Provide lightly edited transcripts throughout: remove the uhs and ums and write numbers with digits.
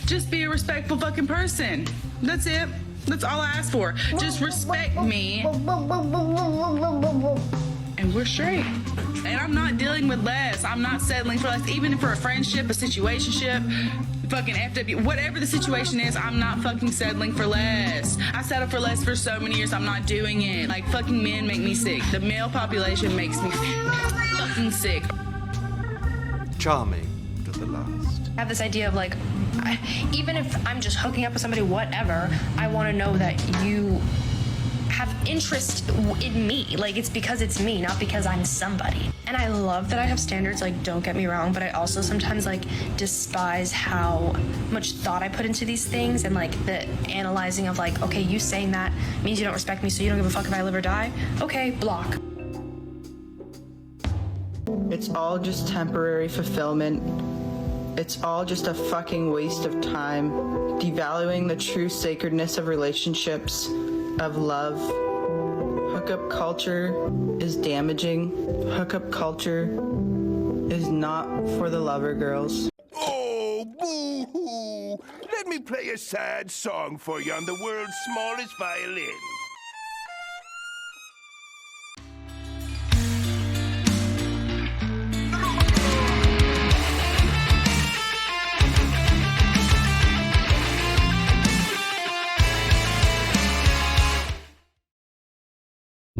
Just be a respectful fucking person. That's it. That's all I ask for. Just respect me. And we're straight. And I'm not dealing with less. I'm not settling for less. Even for a friendship, a situationship, fucking FW, whatever the situation is, I'm not fucking settling for less. I settled for less for so many years. I'm not doing it. Like, fucking men make me sick. The male population makes me fucking sick. Charming to the last. I have this idea of like, even if I'm just hooking up with somebody, whatever, I want to know that you have interest in me. Like, it's because it's me, not because I'm somebody. And I love that I have standards, like, don't get me wrong, but I also sometimes like despise how much thought I put into these things, and like the analyzing of like, okay, you saying that means you don't respect me, so you don't give a fuck if I live or die. Okay, block. It's all just temporary fulfillment. It's all just a fucking waste of time, devaluing the true sacredness of relationships, of love. Hookup culture is damaging. Hookup culture is not for the lover girls. Oh, boo-hoo! Let me play a sad song for you on the world's smallest violin.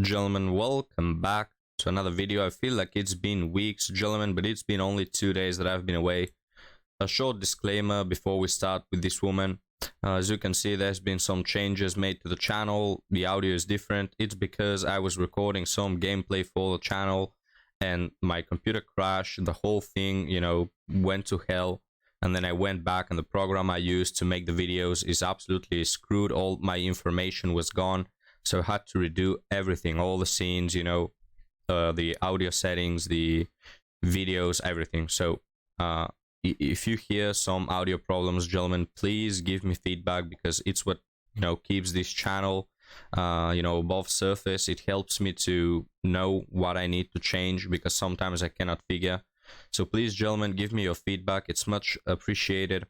Gentlemen, welcome back to another video. I feel like it's been weeks, gentlemen, but it's been only 2 days that I've been away. A short disclaimer before we start with this woman. As you can see, there's been some changes made to the channel. The audio is different. It's because I was recording some gameplay for the channel and my computer crashed. The whole thing, you know, went to hell. And then I went back and the program I used to make the videos is absolutely screwed. All my information was gone. So I had to redo everything, all the scenes, you know, the audio settings, the videos, everything. So if you hear some audio problems, gentlemen, please give me feedback, because it's what, you know, keeps this channel, you know, above surface. It helps me to know what I need to change, because sometimes I cannot figure. So please, gentlemen, give me your feedback. It's much appreciated.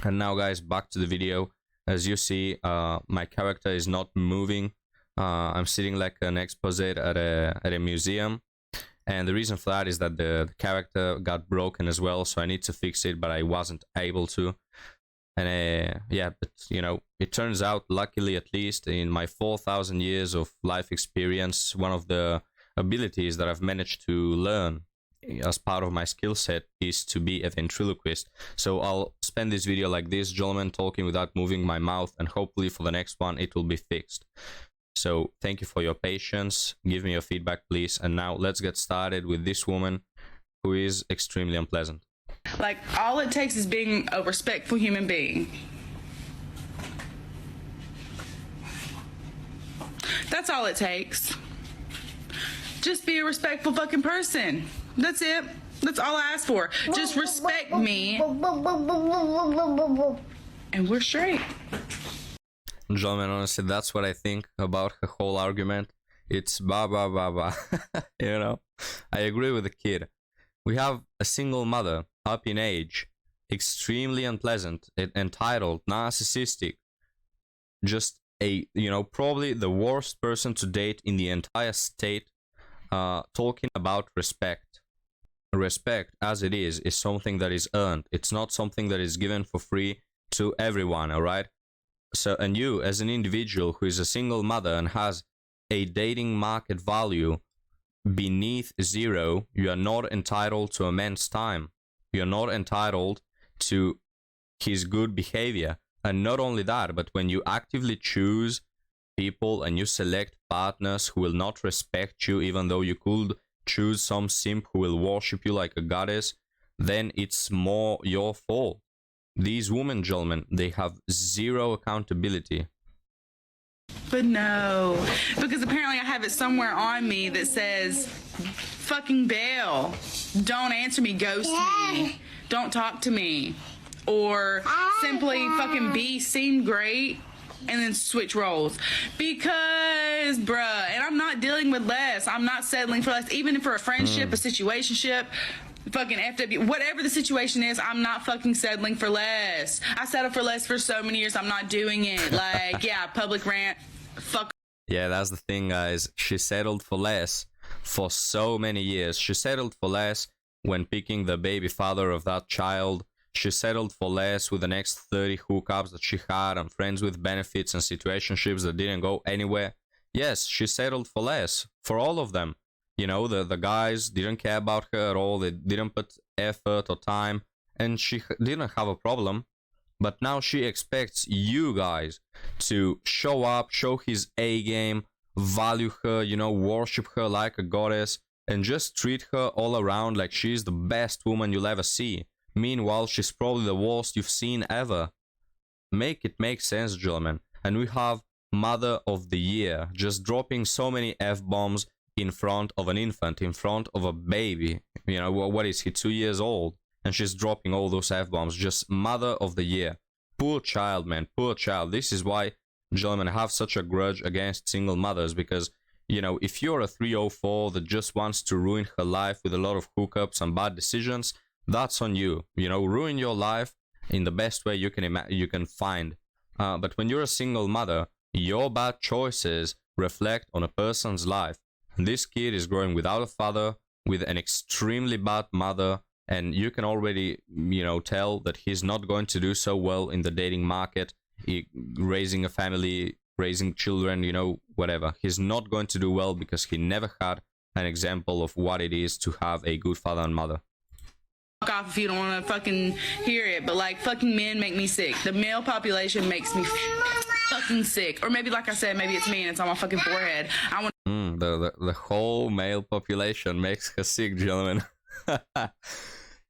And now, guys, back to the video. As you see, my character is not moving. I'm sitting like an exposite at a museum. And the reason for that is that the character got broken as well. So I need to fix it, but I wasn't able to. And yeah, but you know, it turns out, luckily at least, in my 4,000 years of life experience, one of the abilities that I've managed to learn as part of my skill set is to be a ventriloquist. So I'll spend this video like this, gentlemen, talking without moving my mouth, and hopefully for the next one it will be fixed. So thank you for your patience. Give me your feedback, please. And now let's get started with this woman who is extremely unpleasant. Like, all it takes is being a respectful human being. That's all it takes. Just be a respectful fucking person. That's it. That's all I ask for. Just respect me. And we're straight. Gentlemen, honestly, that's what I think about her whole argument. It's ba ba ba ba. You know, I agree with the kid. We have a single mother, up in age, extremely unpleasant, entitled, narcissistic, just a, you know, probably the worst person to date in the entire state, talking about respect. Respect, as it is something that is earned. It's not something that is given for free to everyone, all right? So, and you, as an individual who is a single mother and has a dating market value beneath zero, you are not entitled to a man's time. You're not entitled to his good behavior. And not only that, but when you actively choose people and you select partners who will not respect you, even though you could choose some simp who will worship you like a goddess, then it's more your fault. These women, gentlemen, they have zero accountability. But no, because apparently I have it somewhere on me that says, fucking bail. Don't answer me, ghost me. Don't talk to me. Or simply fucking be, seem great, and then switch roles. Because, bruh, and I'm not dealing with less. I'm not settling for less. Even for a friendship, a situationship, fucking FW, whatever the situation is, I'm not fucking settling for less. I settled for less for so many years. I'm not doing it. Like, yeah, public rant. Fuck. Yeah, that's the thing, guys. She settled for less for so many years. She settled for less when picking the baby father of that child. She settled for less with the next 30 hookups that she had and friends with benefits and situationships that didn't go anywhere. Yes, she settled for less for all of them. You know, the guys didn't care about her at all. They didn't put effort or time, and she didn't have a problem. But now she expects you guys to show up, show his A game, value her, you know, worship her like a goddess, and just treat her all around like she's the best woman you'll ever see. Meanwhile, she's probably the worst you've seen ever. Make it make sense, gentlemen. And we have Mother of the Year just dropping so many F-bombs in front of an infant, in front of a baby. You know, what is he, 2 years old? And she's dropping all those F-bombs. Just Mother of the Year. Poor child, man, poor child. This is why, gentlemen, I have such a grudge against single mothers, because, you know, if you're a 304 that just wants to ruin her life with a lot of hookups and bad decisions, that's on you. You know, ruin your life in the best way you can find. But when you're a single mother, your bad choices reflect on a person's life. And this kid is growing without a father, with an extremely bad mother, and you can already, you know, tell that he's not going to do so well in the dating market, raising a family, raising children, you know, whatever. He's not going to do well because he never had an example of what it is to have a good father and mother. Off if you don't want to fucking hear it, but like, fucking men make me sick. The male population makes me fucking sick. Or maybe, like I said, maybe it's me and it's on my fucking forehead. I want the whole male population makes her sick, gentlemen.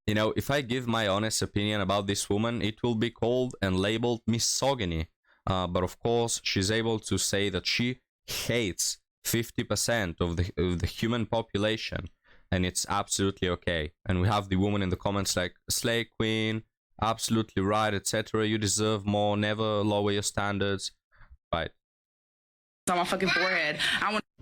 You know, if I give my honest opinion about this woman, it will be called and labeled misogyny. But of course, she's able to say that she hates 50% of the human population, and it's absolutely okay. And we have the woman in the comments like, slay queen, absolutely right, etc. You deserve more, never lower your standards. Right. It's on my fucking forehead.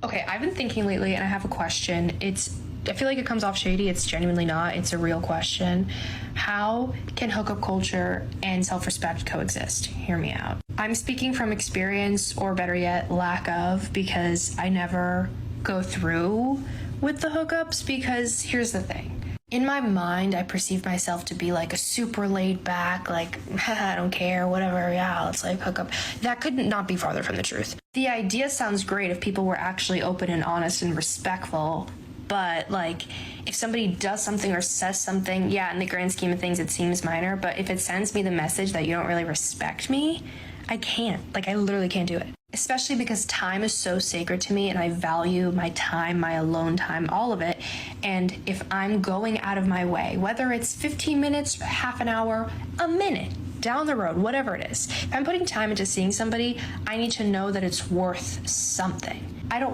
Okay, I've been thinking lately, and I have a question. I feel like it comes off shady. It's genuinely not. It's a real question. How can hookup culture and self-respect coexist? Hear me out. I'm speaking from experience, or better yet, lack of, because I never go through with the hookups, because here's the thing. In my mind, I perceive myself to be like a super laid back, like, I don't care, whatever, yeah, let's like hook up. That could not be farther from the truth. The idea sounds great if people were actually open and honest and respectful, but like, if somebody does something or says something, yeah, in the grand scheme of things, it seems minor, but if it sends me the message that you don't really respect me, I can't. Like, I literally can't do it. Especially because time is so sacred to me, and I value my time, my alone time, all of it. And if I'm going out of my way, whether it's 15 minutes, half an hour, a minute, down the road, whatever it is, if I'm putting time into seeing somebody, I need to know that it's worth something. I don't...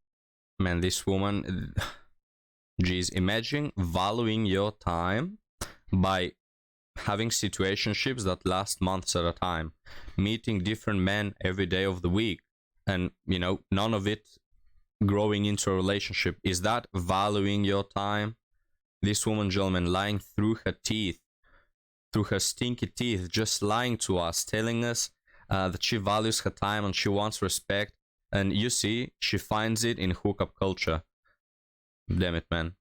Man, this woman... Geez, imagine valuing your time by having situationships that last months at a time, meeting different men every day of the week, and, you know, none of it growing into a relationship. Is that valuing your time? This woman, gentlemen, lying through her teeth, through her stinky teeth, just lying to us, telling us that she values her time and she wants respect. And you see, she finds it in hookup culture. Damn it, man.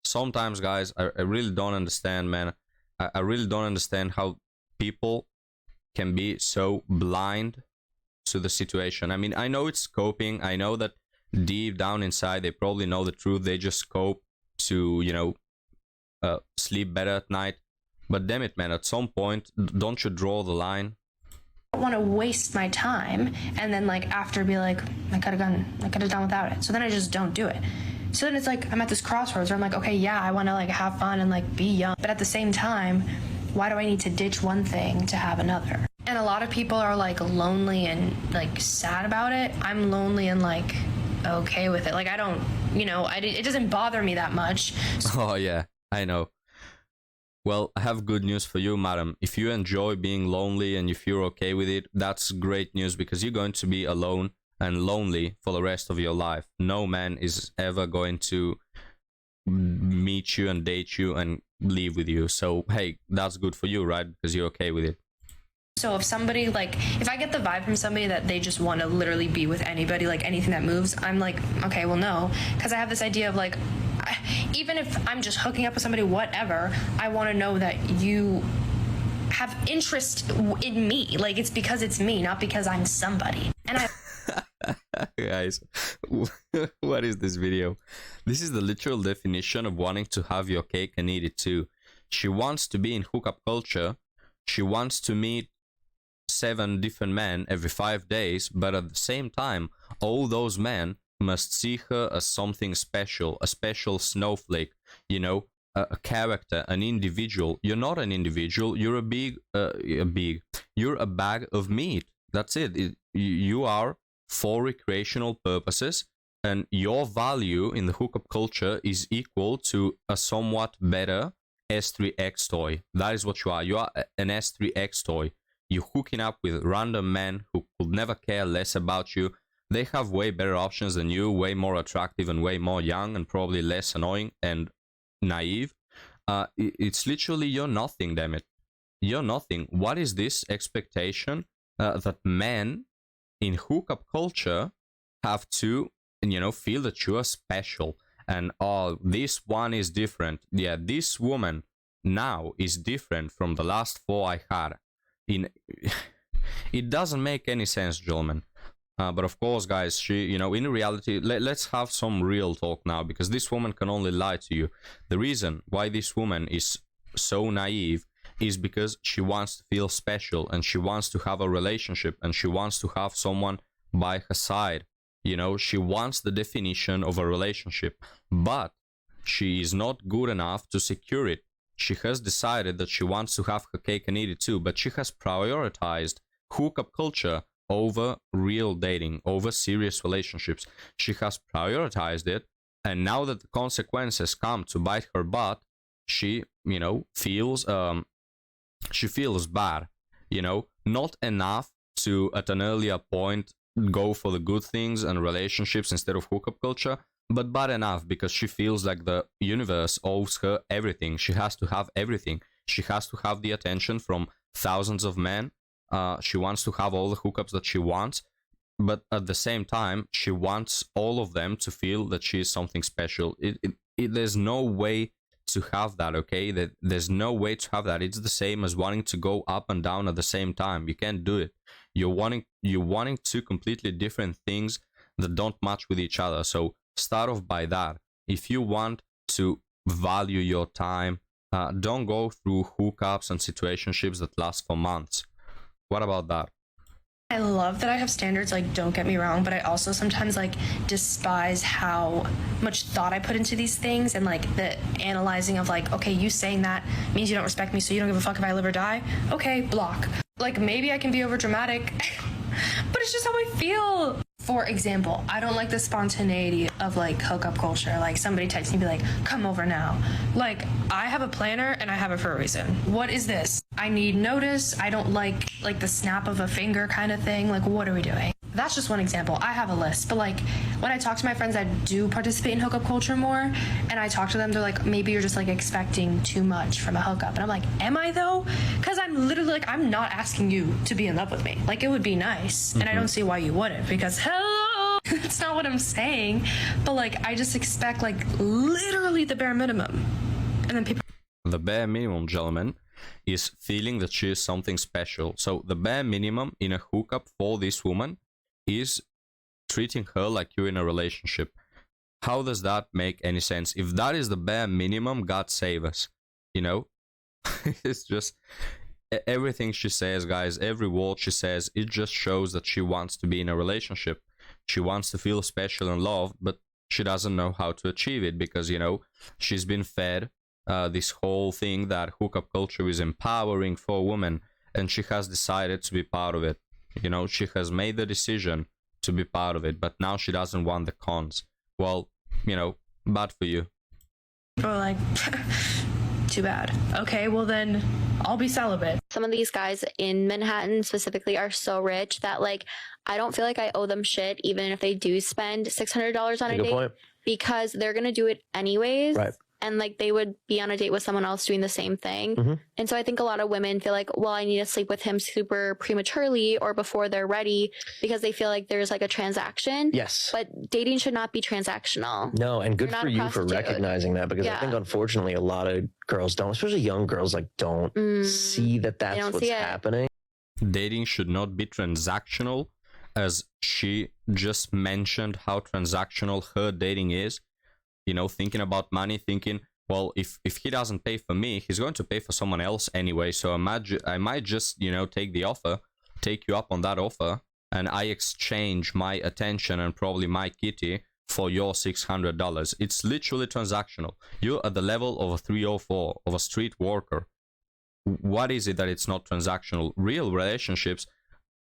Sometimes, guys, I really don't understand, man. I really don't understand how people can be so blind to the situation. I mean, I know it's coping. I know that deep down inside, they probably know the truth. They just cope to, you know, sleep better at night. But damn it, man, at some point, don't you draw the line? I don't want to waste my time and then like after be like, I could have done without it. So then I just don't do it. So then it's like, I'm at this crossroads where I'm like, okay, yeah, I want to like have fun and like be young. But at the same time, why do I need to ditch one thing to have another? And a lot of people are like lonely and like sad about it. I'm lonely and like okay with it. Like I don't, you know, it doesn't bother me that much. Oh yeah, I know. Well, I have good news for you, madam. If you enjoy being lonely and if you're okay with it, that's great news, because you're going to be alone and lonely for the rest of your life. No man is ever going to meet you and date you and leave with you. So hey, that's good for you, right? Because you're okay with it. So if somebody, like, if I get the vibe from somebody that they just want to literally be with anybody, like anything that moves, I'm like, okay, well, no. Because I have this idea of like, even if I'm just hooking up with somebody, whatever, I want to know that you have interest in me. Like, it's because it's me, not because I'm somebody. And I... Guys, what is this video? This is the literal definition of wanting to have your cake and eat it too. She wants to be in hookup culture. She wants to meet 7 different men every 5 days, but at the same time, all those men must see her as something special, a special snowflake, you know, a character, an individual. You're not an individual. You're you're a bag of meat. That's it. You are for recreational purposes, and your value in the hookup culture is equal to a somewhat better S3X toy. That is what you are. You are an S3X toy. You're hooking up with random men who could never care less about you. They have way better options than you, way more attractive and way more young and probably less annoying and naive. It's literally you're nothing, damn it. You're nothing. What is this expectation that men in hookup culture have to, you know, feel that you are special? And oh, this one is different. Yeah, this woman now is different from the last 4 I had. It doesn't make any sense, gentlemen. But of course, guys, she, you know, in reality, let's have some real talk now, because this woman can only lie to you. The reason why this woman is so naive is because she wants to feel special, and she wants to have a relationship, and she wants to have someone by her side. You know, she wants the definition of a relationship, but she is not good enough to secure it. She has decided that she wants to have her cake and eat it too, but she has prioritized hookup culture over real dating, over serious relationships. She has prioritized it, and now that the consequences come to bite her butt, she, you know, feels bad, you know, not enough to, at an earlier point, go for the good things and relationships instead of hookup culture, but bad enough because she feels like the universe owes her everything. She has to have everything. She has to have the attention from thousands of men. She wants to have all the hookups that she wants, but at the same time, she wants all of them to feel that she is something special. There's no way to have that, okay? There's no way to have that. It's the same as wanting to go up and down at the same time. You can't do it. You're wanting 2 completely different things that don't match with each other. So start off by that. If you want to value your time, don't go through hookups and situationships that last for months. What about that? I love that I have standards, like, don't get me wrong, but I also sometimes, like, despise how much thought I put into these things, and, like, the analyzing of, like, okay, you saying that means you don't respect me, so you don't give a fuck if I live or die? Okay, block. Like, maybe I can be over dramatic, but it's just how I feel. For example, I don't like the spontaneity of, like, hookup culture. Like, somebody texts me and be like, come over now. Like, I have a planner and I have it for a reason. What is this? I need notice. I don't like the snap of a finger kind of thing. Like, what are we doing? That's just one example. I have a list. But, like, when I talk to my friends that do participate in hookup culture more, and I talk to them, they're like, maybe you're just, like, expecting too much from a hookup. And I'm like, am I, though? Because I'm literally, like, I'm not asking you to be in love with me. Like, it would be nice. And I don't see why you wouldn't, because hello, that's not what I'm saying. But, like, I just expect, like, literally the bare minimum. And then people... The bare minimum, gentlemen, is feeling that she is something special. So the bare minimum in a hookup for this woman is treating her like you're in a relationship. How does that make any sense? If that is the bare minimum, God save us. You know? It's just... everything she says, guys, every word she says, it just shows that she wants to be in a relationship. She wants to feel special and loved, but she doesn't know how to achieve it because, you know, she's been fed this whole thing that hookup culture is empowering for women, and she has decided to be part of it. You know, she has made the decision to be part of it, but now she doesn't want the cons. Well, you know, bad for you. Or like, too bad. Okay, well then I'll be celibate. Some of these guys in Manhattan specifically are so rich that, like, I don't feel like I owe them shit even if they do spend $600 on a date, because they're gonna do it anyways. Right. and like they would be on a date with someone else doing the same thing. And so I think a lot of women feel like, well, I need to sleep with him super prematurely or before they're ready because they feel like there's like a transaction. Yes. But dating should not be transactional. No, and good You're not for a you for prostitute. recognizing that, because I think unfortunately a lot of girls don't, especially young girls, like don't see that that's what's happening. Dating should not be transactional, as she just mentioned how transactional her dating is. You know, thinking about money, thinking, well, if he doesn't pay for me, he's going to pay for someone else anyway. So I might just, you know, take the offer, take you up on that offer, and I exchange my attention and probably my kitty for your $600. It's literally transactional. You're at the level of a 304, of a street worker. What is it that it's not transactional? Real relationships,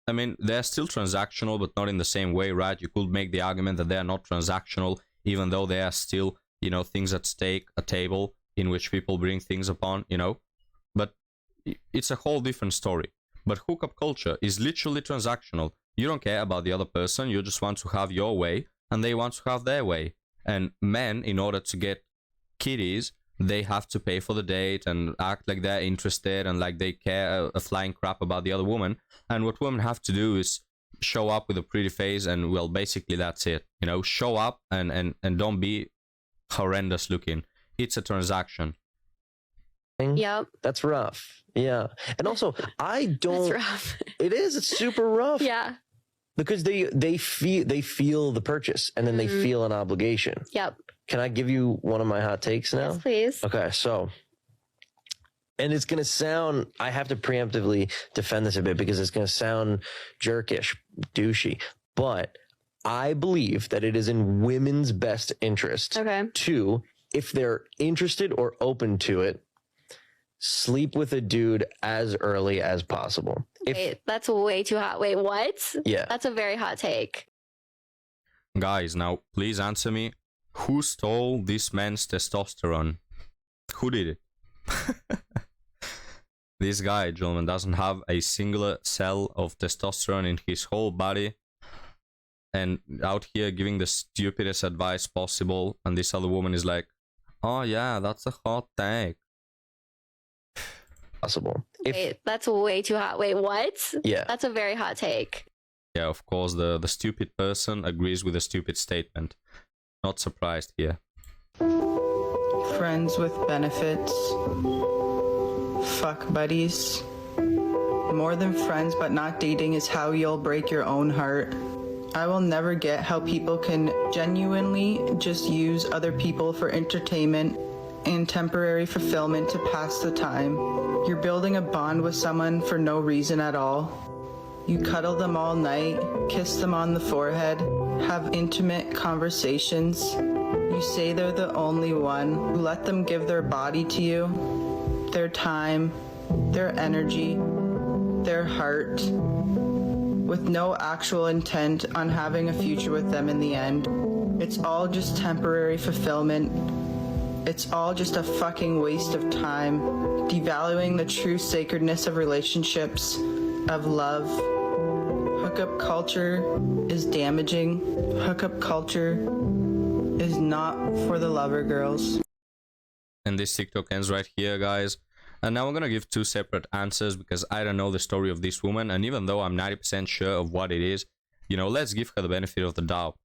I mean, they're still transactional, but not in the same way, right? You could make the argument that they're not transactional, even though they are still, you know, things at stake, a table in which people bring things upon, you know. But it's a whole different story. But hookup culture is literally transactional. You don't care about the other person, you just want to have your way, and they want to have their way. And men, in order to get kitties, they have to pay for the date and act like they're interested and like they care a flying crap about the other woman. And what women have to do is show up with a pretty face, and well, basically that's it. You know, show up and don't be horrendous looking. It's a transaction. Yep. That's rough. Yeah. And also, I don't. That's rough. It is. It's super rough. Yeah. Because they feel the purchase, and then they feel an obligation. Yep. Can I give you one of my hot takes now? Yes, please. Okay, so, and it's gonna sound, I have to preemptively defend this a bit because it's gonna sound jerkish, douchey, but I believe that it is in women's best interest to, if they're interested or open to it, sleep with a dude as early as possible. Wait, that's way too hot. Wait, what? Yeah. That's a very hot take. Guys, now please answer me. Who stole this man's testosterone? Who did it? This guy, gentlemen, doesn't have a singular cell of testosterone in his whole body, and out here giving the stupidest advice possible, and this other woman is like, oh yeah, that's a hot take. Possible. Wait, that's way too hot. Wait, what? Yeah. That's a very hot take. Yeah, of course, the stupid person agrees with the stupid statement. Not surprised here. Friends with benefits. Fuck buddies. More than friends but not dating is how you'll break your own heart. I will never get how people can genuinely just use other people for entertainment and temporary fulfillment to pass the time. You're building a bond with someone for no reason at all. You cuddle them all night, kiss them on the forehead, have intimate conversations. You say they're the only one. You let them give their body to you, their time, their energy, their heart, with no actual intent on having a future with them in the end. It's all just temporary fulfillment. It's all just a fucking waste of time, devaluing the true sacredness of relationships, of love. Hookup culture is damaging. Hookup culture is not for the lover girls. And this TikTok ends right here, guys. And now I'm gonna give two separate answers because I don't know the story of this woman, and even though I'm 90% sure of what it is, you know, let's give her the benefit of the doubt.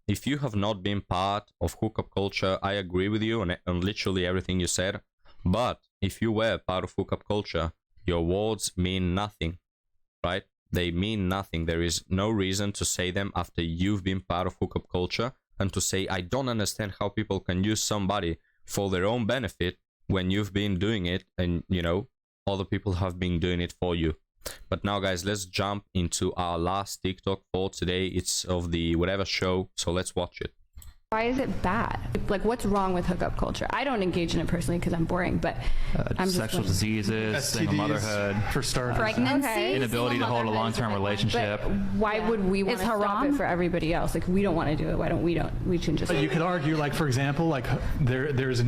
If you have not been part of hookup culture, I agree with you on literally everything you said. But if you were part of hookup culture, your words mean nothing, right? They mean nothing. There is no reason to say them after you've been part of hookup culture, and to say, I don't understand how people can use somebody for their own benefit when you've been doing it and, you know, other people have been doing it for you. But now, guys, let's jump into our last TikTok for today. It's of the whatever show, so let's watch it. Why is it bad? Like, what's wrong with hookup culture? I don't engage in it personally because I'm boring, but I'm just sexual diseases, single motherhood, for starters, pregnancy, inability to hold a long-term relationship. But why would we want to stop it for everybody else? Like, we don't want to do it. Why don't we? We can just. You could argue, like, for example, like there's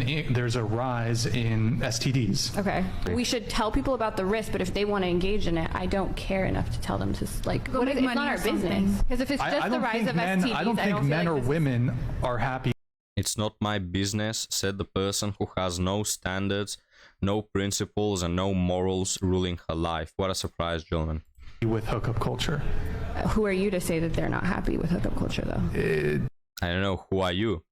a rise in STDs. Okay, we should tell people about the risk, but if they want to engage in it, I don't care enough to tell them to like. What is, it's not our business. Because if it's just the rise of STDs, I don't think men or women are happy. It's not my business, said the person who has no standards, no principles, and no morals ruling her life. What a surprise, gentlemen. With hookup culture. Who are you to say that they're not happy with hookup culture, though? I don't know. Who are you?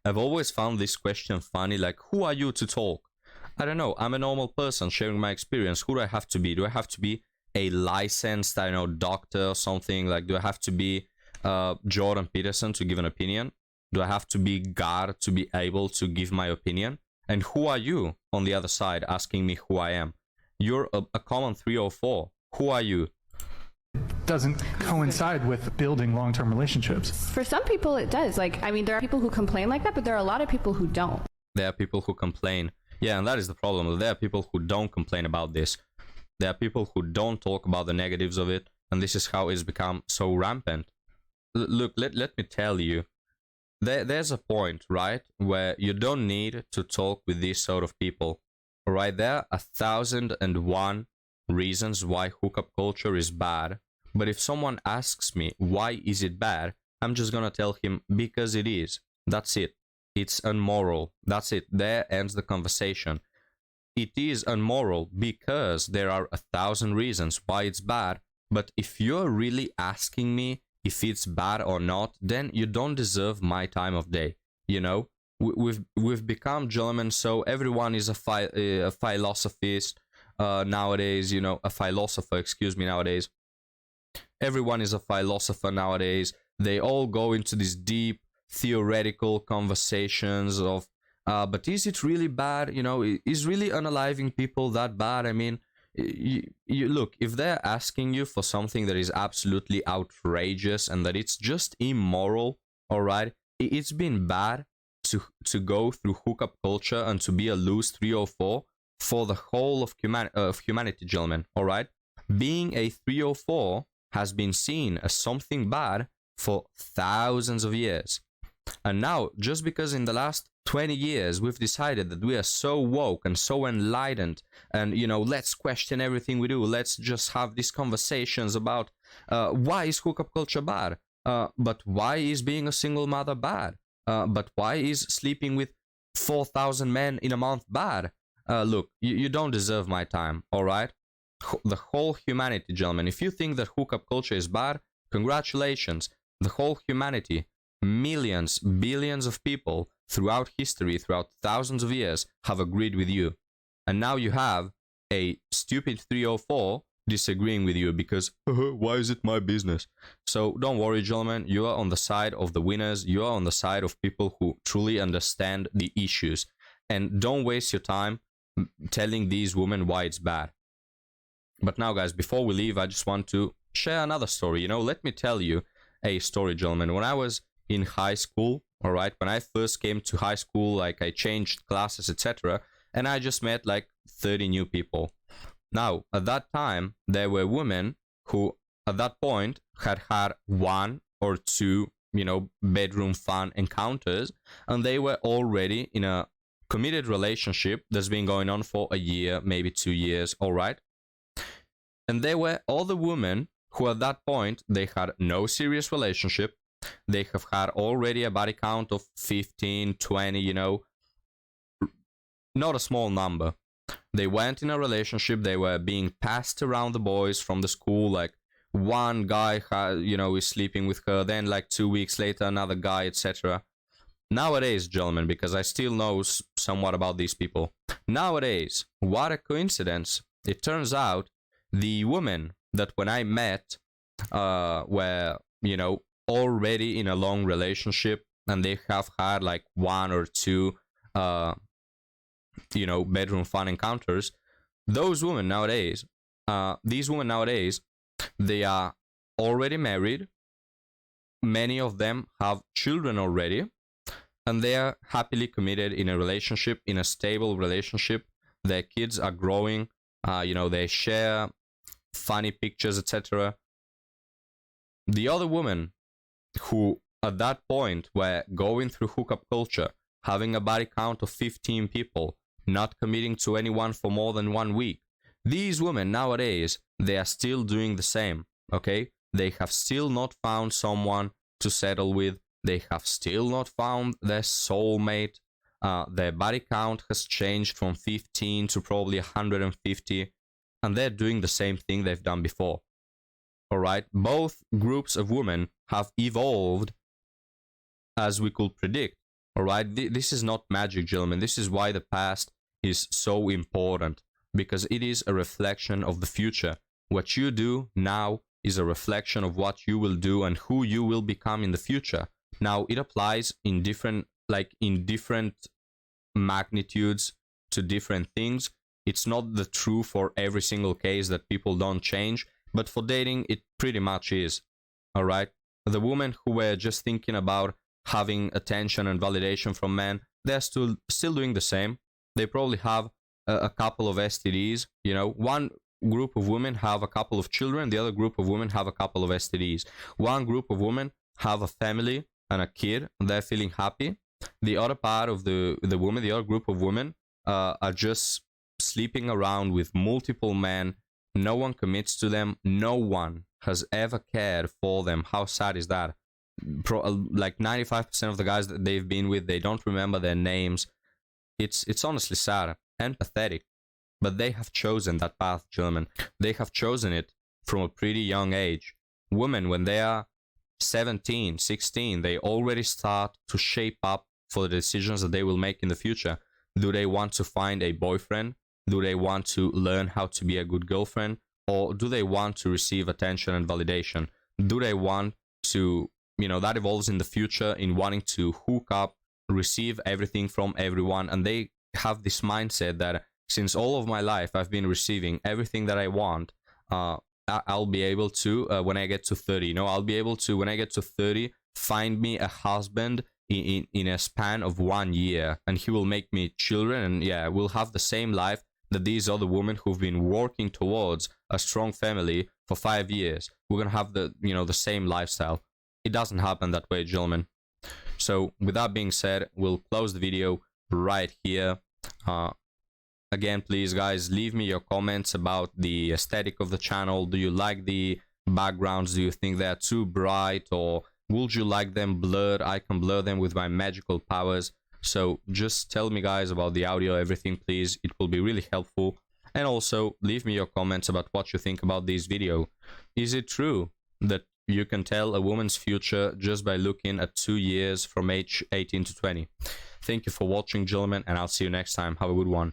I've always found this question funny, like, who are you to talk? I don't know. I'm a normal person sharing my experience. Who do I have to be? Do I have to be a licensed, I don't know, doctor or something? Like, do I have to be Jordan Peterson to give an opinion? Do I have to be God to be able to give my opinion? And who are you on the other side asking me who I am? You're a common 304. Who are you? Doesn't coincide with building long-term relationships. For some people, it does. Like, I mean, there are people who complain like that, but there are a lot of people who don't. There are people who complain. Yeah, and that is the problem. There are people who don't complain about this. There are people who don't talk about the negatives of it, and this is how it's become so rampant. Look, let me tell you, there's a point, right, where you don't need to talk with these sort of people. Right, there are 1,001 reasons why hookup culture is bad. But if someone asks me, why is it bad? I'm just gonna tell him, because it is. That's it. It's unmoral. That's it. There ends the conversation. It is unmoral because there are 1,000 reasons why it's bad. But if you're really asking me if it's bad or not, then you don't deserve my time of day. You know, we've become, gentlemen, so everyone is a philosophist nowadays. You know, a philosopher. Excuse me. Nowadays, everyone is a philosopher nowadays. They all go into these deep theoretical conversations of, but is it really bad? You know, is really unaliving people that bad? I mean, you look, if they're asking you for something that is absolutely outrageous and that it's just immoral, all right, it's been bad to go through hookup culture and to be a loose 304 for the whole of humanity, gentlemen, all right? Being a 304 has been seen as something bad for thousands of years. And now, just because in the last 20 years we've decided that we are so woke and so enlightened, and, you know, let's question everything we do, let's just have these conversations about why is hookup culture bad? But why is being a single mother bad? But why is sleeping with 4,000 men in a month bad? Look, you don't deserve my time, all right? The whole humanity, gentlemen, if you think that hookup culture is bad, congratulations. The whole humanity, millions, billions of people throughout history, throughout thousands of years, have agreed with you. And now you have a stupid 304 disagreeing with you because, why is it my business? So don't worry, gentlemen, you are on the side of the winners. You are on the side of people who truly understand the issues. And don't waste your time telling these women why it's bad. But now, guys, before we leave, I just want to share another story. You know, let me tell you a story, gentlemen. When I was in high school, all right, when I first came to high school, like I changed classes, etc., and I just met like 30 new people. Now, at that time, there were women who, at that point, had had 1 or 2, you know, bedroom fun encounters, and they were already in a committed relationship that's been going on for a year, maybe 2 years, all right? And there were other women who at that point, they had no serious relationship. They have had already a body count of 15, 20, you know, not a small number. They went in a relationship. They were being passed around the boys from the school. Like one guy, you know, is sleeping with her. Then like 2 weeks later, another guy, etc. Nowadays, gentlemen, because I still know somewhat about these people. Nowadays, what a coincidence. It turns out the women that when I met were, you know, already in a long relationship, and they have had like 1 or 2 you know, bedroom fun encounters. Those women nowadays, these women nowadays, they are already married. Many of them have children already, and they are happily committed in a relationship, in a stable relationship. Their kids are growing, you know, they share funny pictures, etc. The other women who at that point were going through hookup culture, having a body count of 15 people, not committing to anyone for more than 1 week. These women nowadays, they are still doing the same, okay? They have still not found someone to settle with. they have still not found their soulmate. Their body count has changed from 15 to probably 150, and they're doing the same thing they've done before. All right, both groups of women have evolved as we could predict. All right, this is not magic, gentlemen. This is why the past is so important, because it is a reflection of the future. What you do now is a reflection of what you will do and who you will become in the future. Now, it applies in different magnitudes to different things. It's not the true for every single case that people don't change, but for dating, it pretty much is. All right, the women who were just thinking about having attention and validation from men, they're still doing the same. They probably have a couple of STDs. You know, one group of women have a couple of children, the other group of women have a couple of STDs. One group of women have a family and a kid, and they're feeling happy. The other part of the women, the other group of women, are just sleeping around with multiple men. No one commits to them. No one has ever cared for them. How sad is that? Like 95% of the guys that they've been with, they don't remember their names. It's honestly sad and pathetic. But they have chosen that path, gentlemen. They have chosen it from a pretty young age. Women, when they are 17, 16, they already start to shape up for the decisions that they will make in the future. Do they want to find a boyfriend? Do they want to learn how to be a good girlfriend? Or do they want to receive attention and validation? Do they want to, that evolves in the future in wanting to hook up, receive everything from everyone. And they have this mindset that since all of my life I've been receiving everything that I want, I'll be able to, when I get to 30, I'll be able to, when I get to 30, find me a husband in a span of 1 year, and he will make me children, and yeah, we'll have the same life that these other women who've been working towards a strong family for 5 years. We're gonna have the same lifestyle. It doesn't happen that way, gentlemen. So with that being said, we'll close the video right here. Again, please guys, leave me your comments about the aesthetic of the channel. Do you like the backgrounds? Do you think they're too bright, or would you like them blurred? I can blur them with my magical powers. So just tell me guys about the audio, everything, please. It will be really helpful. And also leave me your comments about what you think about this video. Is it true that you can tell a woman's future just by looking at 2 years from age 18 to 20? Thank you for watching, gentlemen, and I'll see you next time. Have a good one.